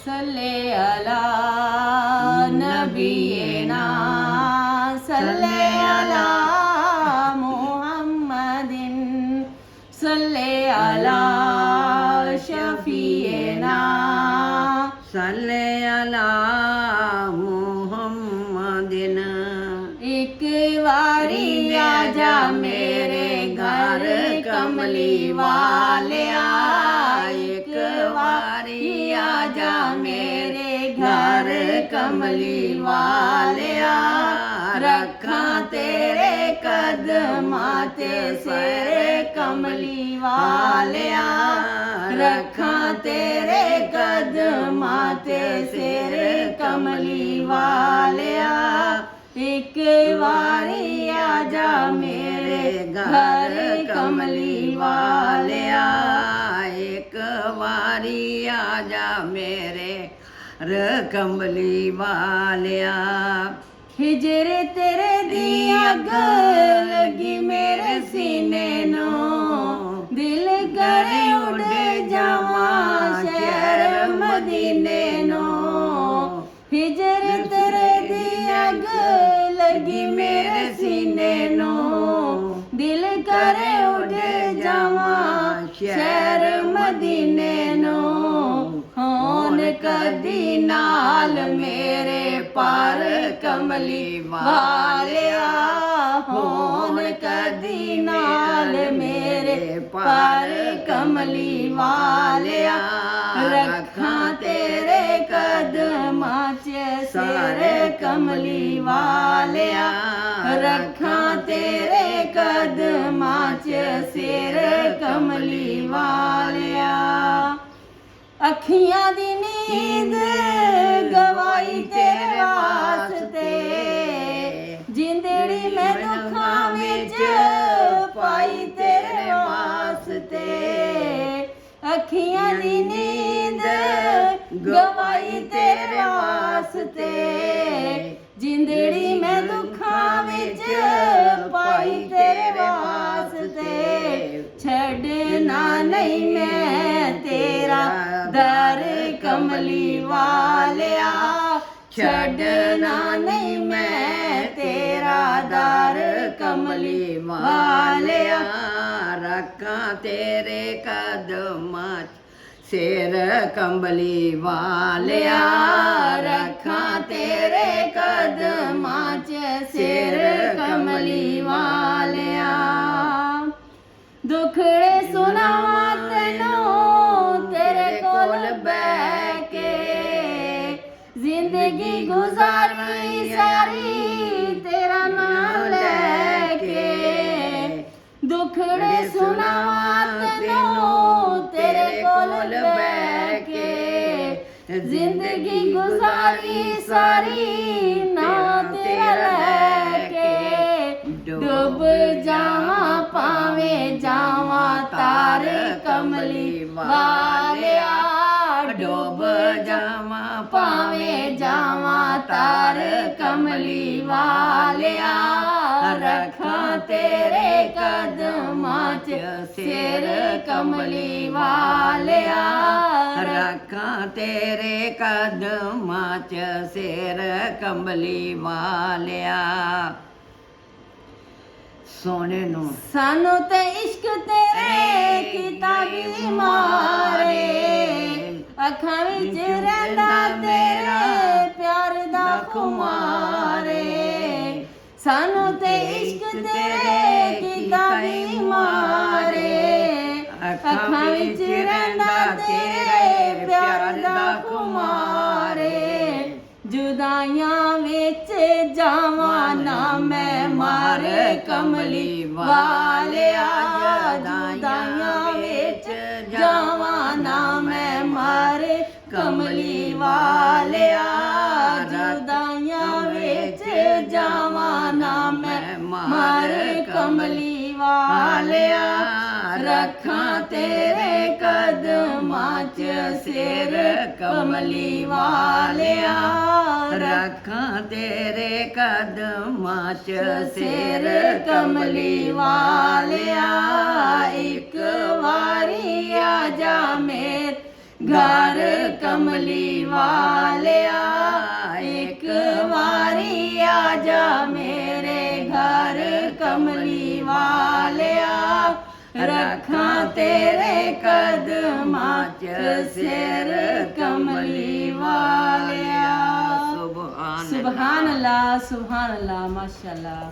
सल्ले अला नबीना सल्ले अला मुहम्मदिन सल्ले अला शफीना सल्ले अला मुहम्मदिन। एक बारी आजा मेरे घर कमली वालिया, एक बारी आजा मेरे घर कमली वालिया, रखा तेरे कदमां ते सिर कमली वालिया, रखा तेरे कदमां ते सिर कमली वालिया। एक बारी आजा मेरे घर कमली वालिया, एक बारी आजा मेरे घर कमली वालिया। हिजर तेरे दी अग लगी मेरे सीने नो, दिल करे उड़ जावा शहर मदीने नो। हिजर तेरे दी अग लगी मेरे सीने नो, दिल करे उड़ जावा शहर मदीने नो। होन कदी नाल मेरे पार कमली वालिया, होन कदी नाल मेरे पार कमली वालिया। रखा तेरे कदमां च सिर कमली वालिया, रखा तेरे कदमां च सिर कमली वालिया। अखियां दी नींद गवाई तेरे वास्ते, जिंदड़ी मैं दुखां विच पाई तेरे वास्ते। अखियां दी नींद गवाई तेरे वास्ते, जिंदड़ी मैं दुखां विच पाई तेरे वास्ते। छड़ना नहीं मैं तेरा दर कमली वालिया, छड़ना नहीं मैं तेरा दर कमली वालिया। रखा तेरे कदमां सिर कमली वालिया, रखा तेरे कदमां च सिर कमली वालिया। दुखड़े सुनावा तैनूं तेरे कोल बैठ के, जिंदगी गुजारी सारी तेरा नाम लेके। दुखड़े सुनावा तैनूं तेरे कोल बैठ के, जिंदगी गुजारी सारी ना तेरा लेके। डूब जावा पावे जावा तार कमली वालिया, डूब जावा पावे जावा तार कमली वालिया। रखा तेरे कदमां च सिर कमली वालिया, रखा तेरे कदमां च सिर कमली वालिया। सोने नू सानू ते इश्क तेरे किताबी मारे, अखां विच रहिंदा तेरे प्यार दा खुमारे। सानू ते इश्क तेरे किताबी मारे, अखां विच रहिंदा तेरे प्यार दा खुमारे। जुदाइयां विच जावां ना मैं मार कमली वालिया, जुदाइयां विच जावां ना मैं मार कमली वालिया। जुदाइयां विच जावां ना मैं मार कमली वालिया। रखा तेरे कदमां च सिर कमली वालिया, रखा तेरे कदमां च सिर कमली वालिया। एक वारी आजा मेरे ਘਰ ਕਮਲੀ ਵਾਲਿਆ ਇੱਕ ਵਾਰੀ ਆ ਜਾ ਮੇਰੇ ਘਰ ਕਮਲੀ ਵਾਲਿਆ ਰੱਖਾਂ ਤੇਰੇ ਕਦਮਾਂ ਚ ਸਿਰ ਕਮਲੀ ਵਾਲਿਆ ਸੁਭਾਨ ਸੁਭਾਨ ਅੱਲਾ ਮਾਸ਼ਾਅੱਲਾ।